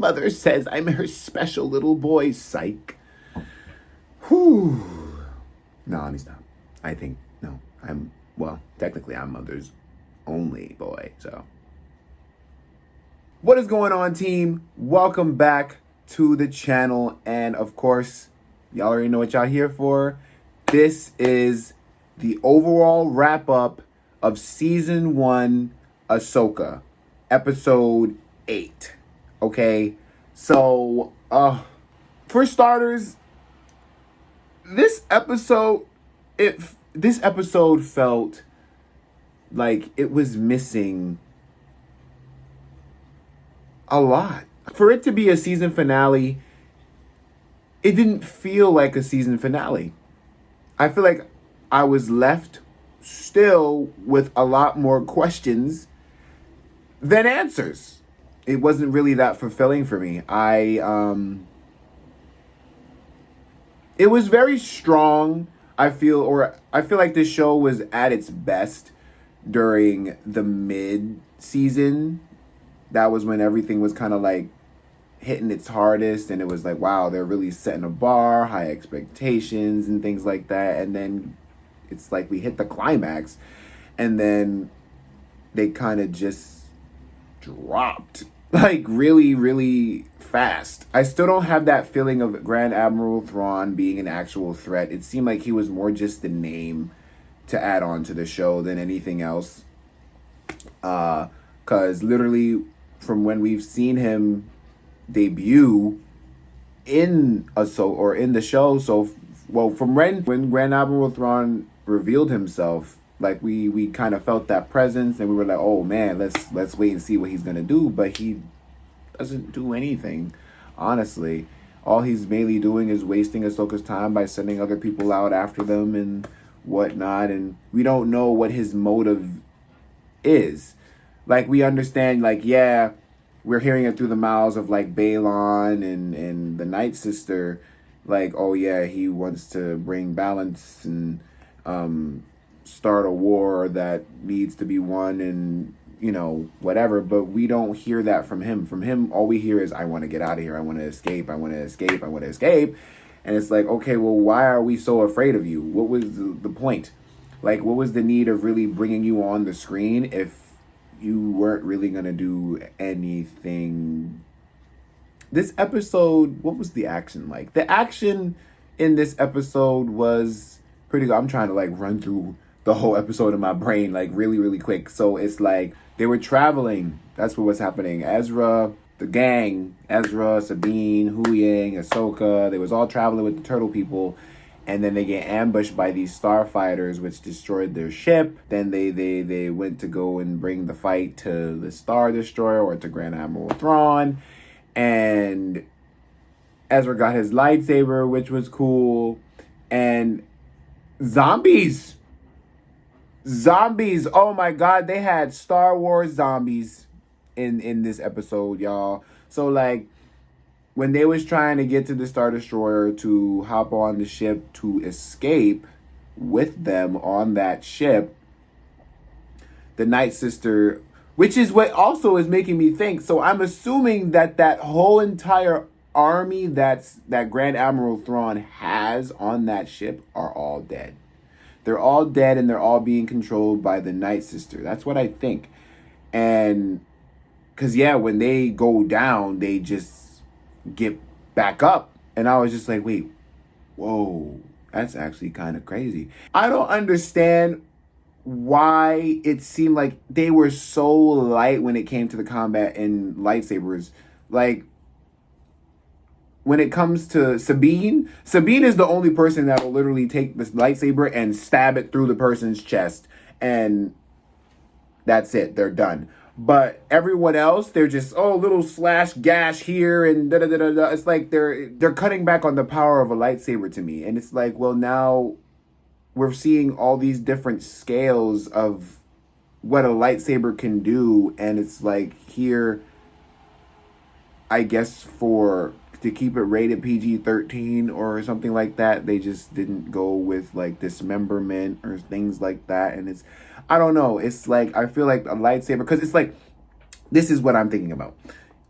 Mother says I'm her special little boy, psych. Whew. No, he's not. I think, no, technically I'm Mother's only boy, so. What is going on, team? Welcome back to the channel, and of course, y'all already know what y'all here for. This is the overall wrap-up of Season 1 Ahsoka, Episode 8. Okay? So, for starters, this episode felt like it was missing a lot. For it to be a season finale, it didn't feel like a season finale. I feel like I was left still with a lot more questions than answers. It wasn't really that fulfilling for me. It was very strong. I feel like this show was at its best during the mid-season. That was when everything was kind of like hitting its hardest, and it was like, wow, they're really setting a bar, high expectations and things like that. And then it's like we hit the climax, and then they kind of just dropped like really, really fast. I still don't have that feeling of Grand Admiral Thrawn being an actual threat. It seemed like he was more just the name to add on to the show than anything else. Because literally from when we've seen him debut in Ahsoka or in the show, from when Grand Admiral Thrawn revealed himself, like we kind of felt that presence, and we were like, oh man, let's wait and see what he's gonna do. But he doesn't do anything, honestly. All he's mainly doing is wasting Ahsoka's time by sending other people out after them and whatnot, and we don't know what his motive is. Like, we understand, like, yeah, we're hearing it through the mouths of like Balon and the Night Sister, like, oh yeah, he wants to bring balance and start a war that needs to be won, and you know, whatever. But we don't hear that from him. From him, all we hear is, I want to get out of here, I want to escape, I want to escape, I want to escape. And it's like, okay, well, why are we so afraid of you? What was the point? Like, what was the need of really bringing you on the screen if you weren't really gonna do anything? This episode, what was the action like? The action in this episode was pretty good. I'm trying to like run through the whole episode in my brain like really, really quick. So it's like they were traveling. That's what was happening. Ezra, the gang, Ezra, Sabine, Huyang, Ahsoka, they was all traveling with the turtle people. And then they get ambushed by these starfighters, which destroyed their ship. Then they went to go and bring the fight to the Star Destroyer, or to Grand Admiral Thrawn. And Ezra got his lightsaber, which was cool. And zombies. Oh my God, they had Star Wars zombies in this episode, y'all. So like, when they was trying to get to the Star Destroyer to hop on the ship to escape with them on that ship, the Night Sister, which is what also is making me think, so I'm assuming that whole entire army that Grand Admiral Thrawn has on that ship are all dead. They're all dead, and they're all being controlled by the Night Sister. That's what I think. And because, yeah, when they go down, they just get back up. And I was just like, wait, whoa, that's actually kind of crazy. I don't understand why it seemed like they were so light when it came to the combat and lightsabers. Like, when it comes to Sabine is the only person that will literally take this lightsaber and stab it through the person's chest, and that's it, they're done. But everyone else, they're just, little slash gash here and da-da-da-da-da. It's like they're cutting back on the power of a lightsaber to me. And it's like, well, now we're seeing all these different scales of what a lightsaber can do. And it's like, here, I guess to keep it rated PG-13 or something like that, they just didn't go with like dismemberment or things like that. And it's, I don't know. It's like, I feel like a lightsaber, because it's like, this is what I'm thinking about.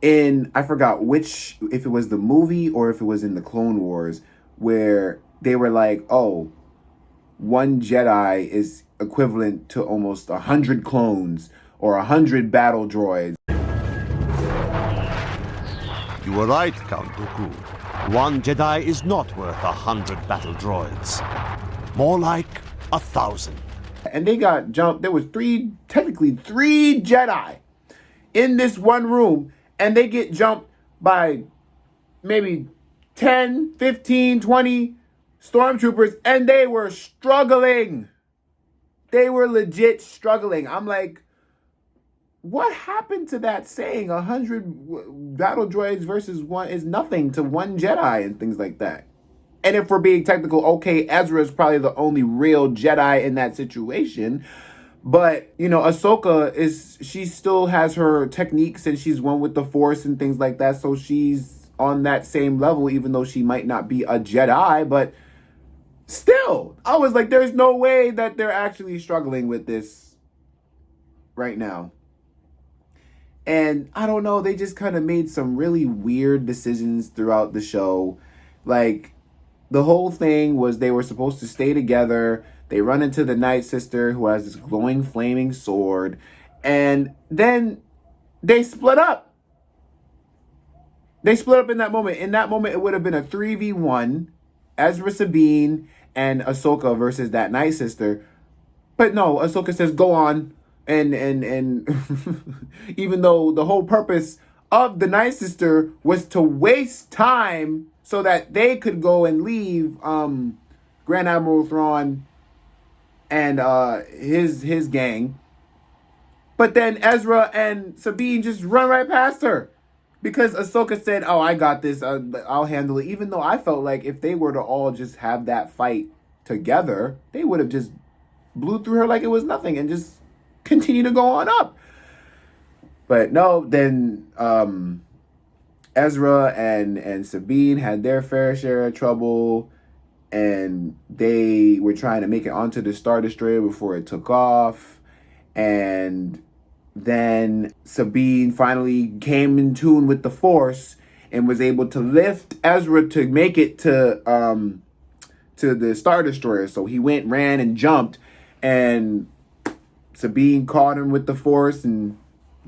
in, I forgot which, if it was the movie or if it was in the Clone Wars, where they were like, oh, one Jedi is equivalent to almost 100 clones or 100 battle droids. You were right, Count Dooku. One Jedi is not worth 100 battle droids. More like 1,000. And they got jumped. There was technically three Jedi in this one room, and they get jumped by maybe 10, 15, 20 stormtroopers, and they were struggling. They were legit struggling. I'm like, what happened to that saying 100 battle droids versus one is nothing to one Jedi and things like that? And if we're being technical, okay, Ezra is probably the only real Jedi in that situation. But, Ahsoka she still has her techniques and she's one with the Force and things like that. So she's on that same level, even though she might not be a Jedi. But still, I was like, there's no way that they're actually struggling with this right now. And I don't know, they just kind of made some really weird decisions throughout the show. Like, the whole thing was they were supposed to stay together. They run into the Night Sister, who has this glowing, flaming sword. And then they split up. They split up in that moment. In that moment, it would have been a 3v1. Ezra, Sabine, and Ahsoka versus that Night Sister. But no, Ahsoka says, go on. And even though the whole purpose of the Night Sister was to waste time so that they could go and leave Grand Admiral Thrawn and his gang. But then Ezra and Sabine just run right past her. Because Ahsoka said, oh, I got this, I'll handle it. Even though I felt like if they were to all just have that fight together, they would have just blew through her like it was nothing and just continue to go on up. But no, then Ezra and Sabine had their fair share of trouble, and they were trying to make it onto the Star Destroyer before it took off. And then Sabine finally came in tune with the Force and was able to lift Ezra to make it to the Star Destroyer. So he went, ran, and jumped, and Sabine caught him with the Force and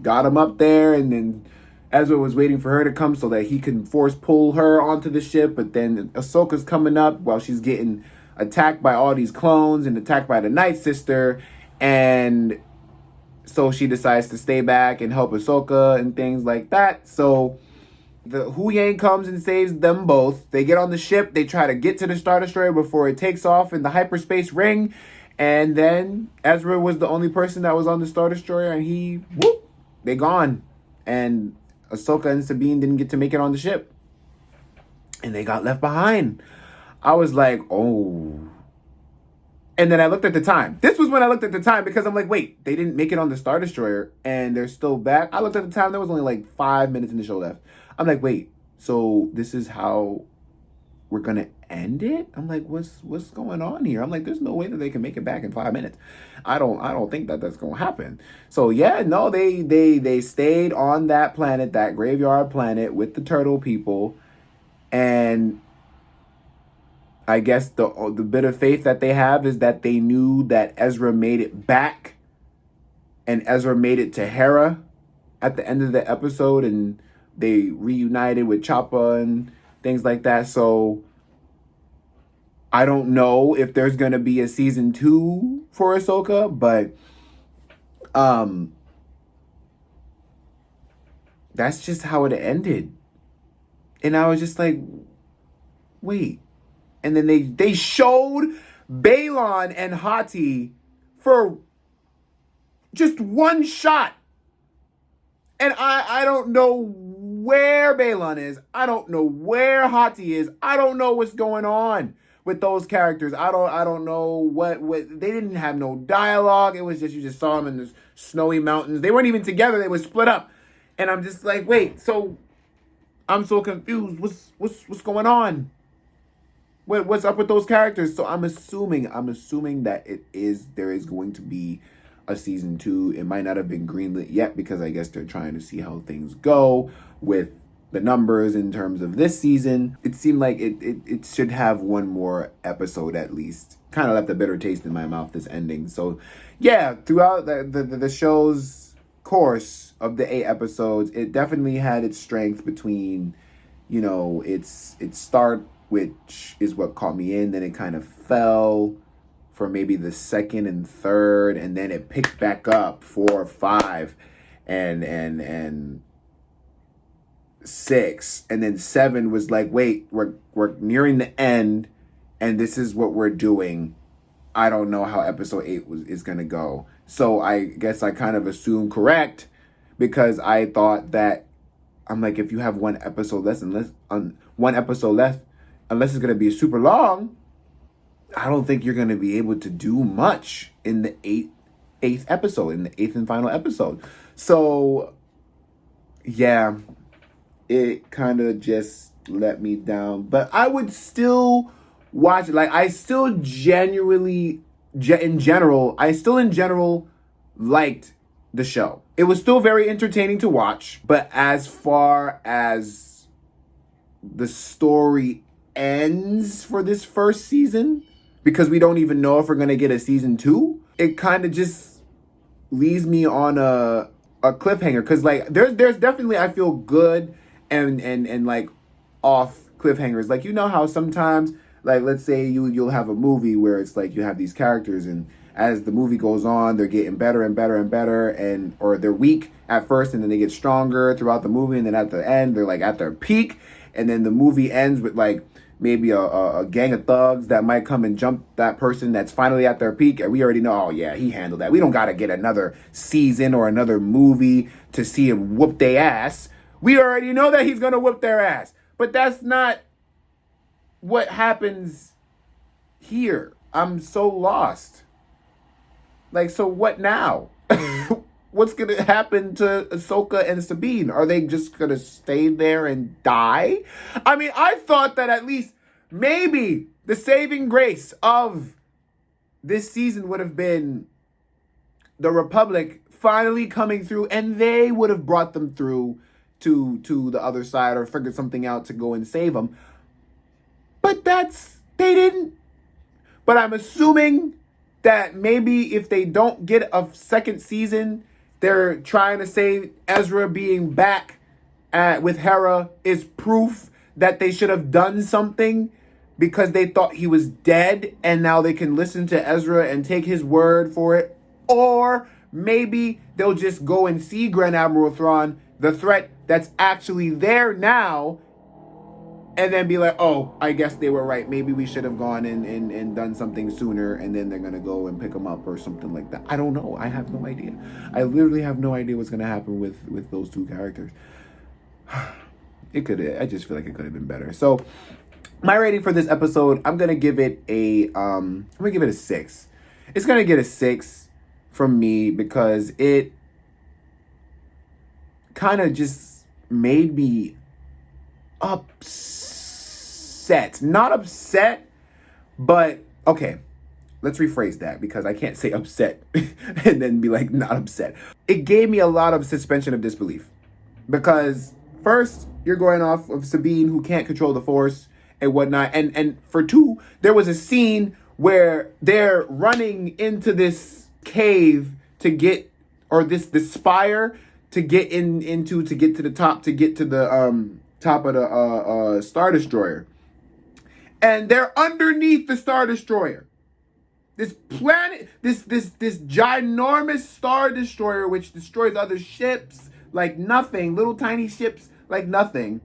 got him up there, and then Ezra was waiting for her to come so that he could Force pull her onto the ship. But then Ahsoka's coming up while she's getting attacked by all these clones and attacked by the Night Sister, and so she decides to stay back and help Ahsoka and things like that. So the Huyang comes and saves them both. They get on the ship. They try to get to the Star Destroyer before it takes off in the hyperspace ring. And then Ezra was the only person that was on the Star Destroyer, and they gone. And Ahsoka and Sabine didn't get to make it on the ship. And they got left behind. I was like, oh. And then I looked at the time. This was when I looked at the time, because I'm like, wait, they didn't make it on the Star Destroyer and they're still back. I looked at the time. There was only like 5 minutes in the show left. I'm like, wait, so this is how we're going to end it? I'm like, what's going on here? I'm like, there's no way that they can make it back in 5 minutes. I don't think that that's going to happen. So yeah, no, they stayed on that planet, that graveyard planet with the turtle people. And I guess the bit of faith that they have is that they knew that Ezra made it back, and Ezra made it to Hera at the end of the episode, and they reunited with Choppa and things like that. So I don't know if there's going to be a season 2 for Ahsoka, but that's just how it ended. And I was just like, wait. And then they showed Balon and Hati for just one shot. And I don't know where Balon is. I don't know where Hati is. I don't know what's going on with those characters. I don't know what they didn't have no dialogue. It was just, you just saw them in the snowy mountains. They weren't even together. They were split up. And I'm just like, wait, so I'm so confused. What's going on? What's up with those characters? So I'm assuming that there is going to be a season 2. It might not have been greenlit yet because I guess they're trying to see how things go with the numbers in terms of this season. It seemed like it should have one more episode at least. Kind of left a bitter taste in my mouth, this ending. So yeah, throughout the show's course of the 8 episodes, it definitely had its strength between, you know, its start, which is what caught me in, then it kind of fell for maybe the second and third, and then it picked back up 4, 5, and 6, and then 7 was like, wait, we're nearing the end, and this is what we're doing. I don't know how episode 8 is gonna go. So I guess I kind of assumed correct, because I thought that, I'm like, if you have one episode left, unless it's gonna be super long, I don't think you're gonna be able to do much in the eighth episode, in the 8th and final episode. So yeah, it kind of just let me down. But I would still watch it. Like, I still in general liked the show. It was still very entertaining to watch. But as far as the story ends for this first season, because we don't even know if we're going to get a season 2, it kind of just leaves me on a cliffhanger. Because, like, there's definitely, I feel, good and like off cliffhangers. Like, you know how sometimes, like, let's say you'll have a movie where it's like you have these characters, and as the movie goes on, they're getting better and better and better, or they're weak at first and then they get stronger throughout the movie, and then at the end they're like at their peak, and then the movie ends with like maybe a gang of thugs that might come and jump that person that's finally at their peak, and we already know, oh yeah, he handled that. We don't got to get another season or another movie to see him whoop their ass. We already know that he's going to whoop their ass. But that's not what happens here. I'm so lost. Like, so what now? What's going to happen to Ahsoka and Sabine? Are they just going to stay there and die? I mean, I thought that at least maybe the saving grace of this season would have been the Republic finally coming through, and they would have brought them through to the other side, or figured something out to go and save them. But they didn't. But I'm assuming that maybe if they don't get a second season, they're trying to say Ezra being back with Hera is proof that they should have done something, because they thought he was dead, and now they can listen to Ezra and take his word for it. Or maybe they'll just go and see Grand Admiral Thrawn, the threat that's actually there now, and then be like, oh, I guess they were right. Maybe we should have gone and done something sooner, and then they're going to go and pick them up or something like that. I don't know. I have no idea. I literally have no idea what's going to happen with those two characters. I just feel like it could have been better. So my rating for this episode, I'm going to give it a 6. It's going to get a 6 from me, because it kind of just made me upset. Not upset, but okay, let's rephrase that, because I can't say upset and then be like not upset. It gave me a lot of suspension of disbelief, because first you're going off of Sabine, who can't control the Force and whatnot, and for 2, there was a scene where they're running into this cave to get, or this spire to get to get to the top, to get to the top of the Star Destroyer. And they're underneath the Star Destroyer. This planet, this ginormous Star Destroyer, which destroys other ships like nothing, little tiny ships like nothing,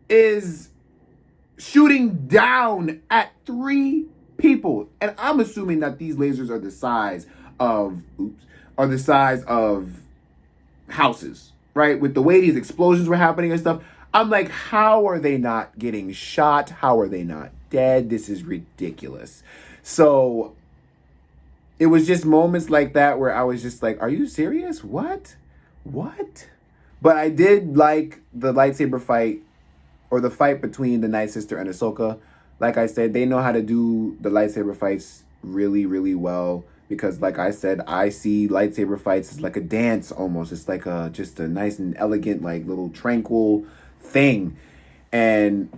is shooting down at 3 people. And I'm assuming that these lasers are the size of houses, right? With the way these explosions were happening and stuff, I'm like, how are they not getting shot? How are they not dead? This is ridiculous. So it was just moments like that where I was just like, are you serious? What? But I did like the lightsaber fight, or the fight between the Night Sister and Ahsoka. Like I said, they know how to do the lightsaber fights really, really well. because like I said, I see lightsaber fights as like a dance almost. It's like just a nice and elegant, like little tranquil thing. And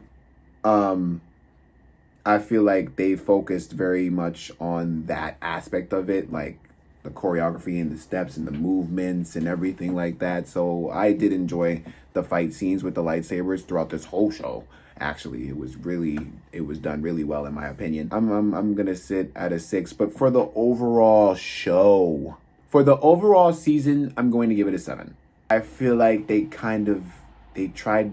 I feel like they focused very much on that aspect of it, like the choreography and the steps and the movements and everything like that. So I did enjoy the fight scenes with the lightsabers throughout this whole show. Actually, it was done really well in my opinion. I'm gonna sit at a 6, but for the overall show, for the overall season, I'm going to give it a 7. I feel like they tried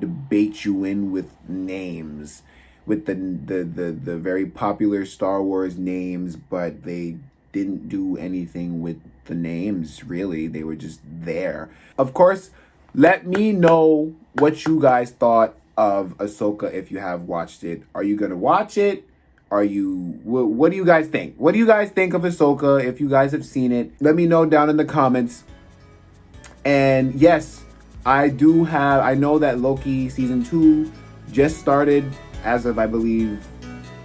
to bait you in with names, with the very popular Star Wars names, but they didn't do anything with the names, really. They were just there. Of course, let me know what you guys thought of Ahsoka if you have watched it. Are you going to watch it? What do you guys think? What do you guys think of Ahsoka if you guys have seen it? Let me know down in the comments. And yes, I know that Loki season 2 just started as of, I believe,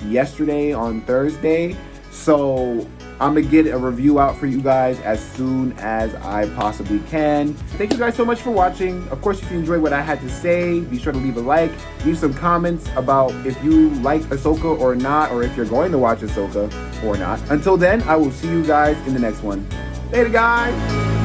yesterday on Thursday. So I'm going to get a review out for you guys as soon as I possibly can. Thank you guys so much for watching. Of course, if you enjoyed what I had to say, be sure to leave a like. Leave some comments about if you like Ahsoka or not, or if you're going to watch Ahsoka or not. Until then, I will see you guys in the next one. Later, guys!